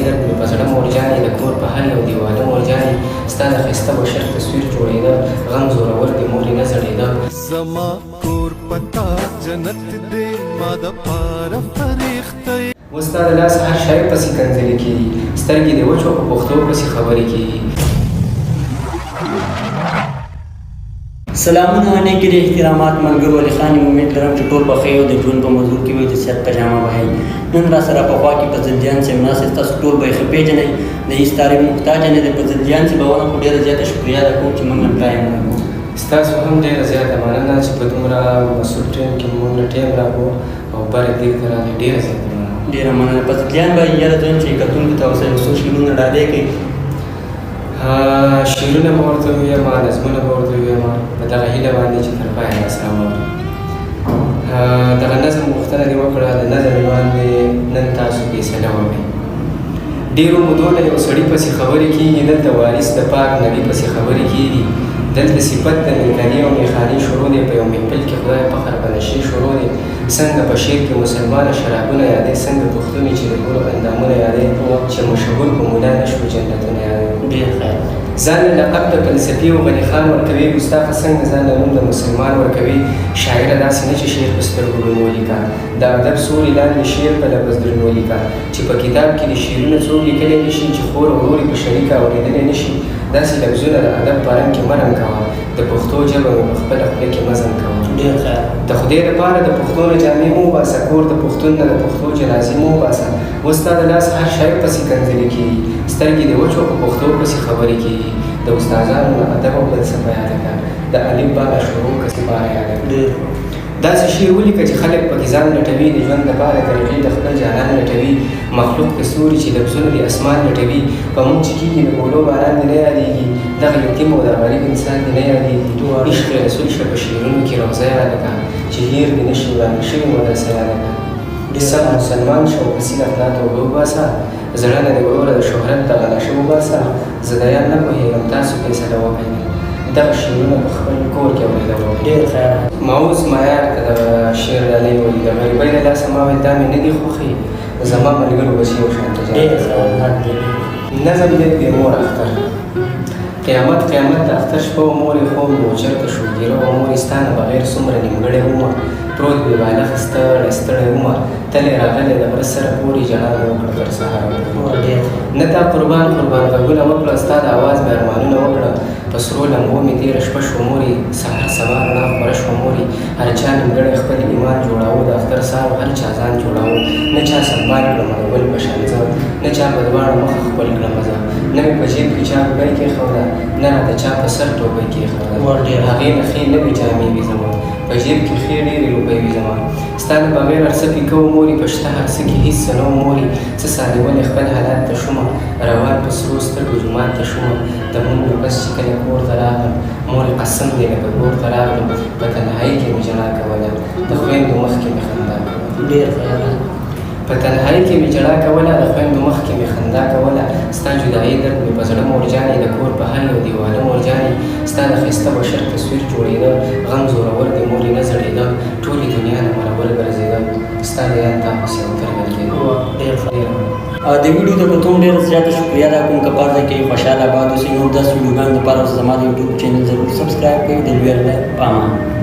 درد مې په زړه مورجانې د کور په هر یو دیواله مورجانې ستا د ښایسته بشر تصویر جوړېده غم زورور د مورې نه زړېده زما کور پتا جنت دې ما دپاره فرښته اوس ستا د لاس هر شاعر پسې کنځلې کېږي سترګې د وچو په پښتو پسې خبرې کېږي سلامونه نیکې د احترامات ملګرو علي خان یم امید لرم چې ټول به ښه یو د ژوند په موضوع کې وي د صحت پجامه وهئ نن را سره په خوا کې فضلجان صاحب ناست دی تاسو ټول به یې ښه پېژنئ د هېڅ تعریف محتاج نه دی فضلجان صاحب اول خو ډېره زیاته شکریا ده کوم چې موږ نن ټایم راکړو ستاسو هم ډېره زیاته مننه چې په دومره مسؤل ټایم کې موږ له ټایم راکړو او بره دې ته راغلې ډېره زیاته مننه ډېره مننه فضلجان بھائی یاره ته چې کتونکو ته اوس یو څو شعرونه ډالۍ کوي شعرونه به ورته ووایم نظمونه به ورته ووایم په دغه هیله باندې چې تر پایه راسره واوري دغه نظم غوښتنه دې وکړه د نظم باندې نن تاسو فیصله وکړئ ډېرو مودو نه یو سړي پسې خبرې کېږي دلته وارث د پاک نبي پسې خبرې کېږي دلته صفت د میلمنې او میخانې شروع دی په یو محفل کې خدای فخر په نشې شروع دی څنګه په شعر کې مسلمانه شرابونه یادې څنګه پښتونې چې د ټولو اندامونه یادې چې مشهور په مولا نه شو جنتونه یادې ډېر خیر ځان له لقب د فلسفي او غني خان ورکوي ګستاخه څنګه ځان له نوم د مسلمان ورکوي شاعره داسې نه چې شعر په سترګو ړوند ولیکه د ادب سوري لاندې شعر په لفظ دروند ولیکه چې په کتاب کې د شعرونه څوک لیکلی نه شي چې خور او ورور یې په شریکه اورېدلی نه شي داسې لفظونه د ادب په رنګ کې مه رنګ کوه د پښتو ژبه مې په خپله خوله کې مزن کوه ډېر خیر د خدای لپاره د پښتو نه جامې مه وباسه کور د پښتون نه د پښتو جنازې مه وباسه اوس ستا د لاس هر شاعر پسې کنځلې کېږي سترګې د وچو په پښتو پسې خبرې کېږي د استادانو نه ادب او فلسفه یاده کړه د الف با نه شروع کسې باره یاده کړه داسې شعر ولیکه چې خلک پکې ځان لټوي د ژوند لپاره طریقې د خپل جانان لټوي مخلوق د ستوري چې لفظونه د اسمان لټوي په موږ چې کېږي د ګولو باران دې نه یادېږي دغه یتیم او د غریب انسان دې نه یادېږي عشق رسول شه په شعرونو کې روضه یاده کړه چې هیر دې نه شي ورانه شوې مدرسه یاده کړه سم مسلمان شه او اصیل اخلاق توبه وباسه زړه نه د وروره د شهرت دغه نشه وباسه زه د یاد نه پوهېږم تاسو فیصله وکړئ دغه شعرونه په خپل کور کې اورېدل ډېر خیر ما اوس معیار ته د شعر ډالۍ وایي د غریبۍ له لاسه ما ویل دا مې نه دي خوښې زما ملګرو به چې یو شان ته نظم دی د مور اختر قیامت قیامت د اختر شپه و مورې خوب و چېرته شو ګیره و مورې ستا نه بغیر څومره نیمګړی ومه پروت بې بالغ ستړی ستړی ومه تلې راغلی د غره سره پورې ژړا مې وکړه تر سهاره نه تا قربان قربان غږونه وکړه ستا د اواز مې ارمانونه وکړه په سرو لمبو مې تېره شپه شوه مورې سهار سبا رڼا خوره شوه مورې هر چا نیمګړی خپل ایمان جوړاوه د اختر سهار هر چا ځان جوړاوه نه چا سنبال کړمه د ګل په شان زه نه چا په دواړه مخه خپل کړمه زه نه مې په جیب کې چا روپۍ کېښوده نه راته چا په سر ټوپۍ کېښوده هغې نه ښې نوې جامې وې زما په جیب کې ښې ډېرې روپۍ وې زما ستا نه بغیر هر څه پیکه و مورې په شته هر څه کې هېڅ څه نه و مورې څه سالې ولې خپل حالات ته شومه روان په سرو سترګو جومات ته شومه د مونږ نه پس چې کله کور ته راغلم مورې قسم دی لکه کور ته راغلم په تنهایي کې مې ژړا کوله د خویندو مخ کې مې خندا کوله ډېر خیر په تنهایي کې مې ژړا کوله د خویندو مخ کې مې خندا کوله ستا جدایي درد مې په زړه مورجانې د کور په هر یو دیواله مورجانې ستا د ښایسته بشر تصویر جوړېده غم زورور د مورې نه زړېده ټولې دنیا نه مرور ګرځېده ستا د یاد تاپس یو ترګل کېده ډېر د ویډیو د کتو ډېره زیاته شکریا ده کوم که پرده کې خوشحاله آباد اوسئ نور داسې ویډیوګانو لپاره زما د یوټیوب چینل ضرور سبسکرایب کړئ د لوی الله په امان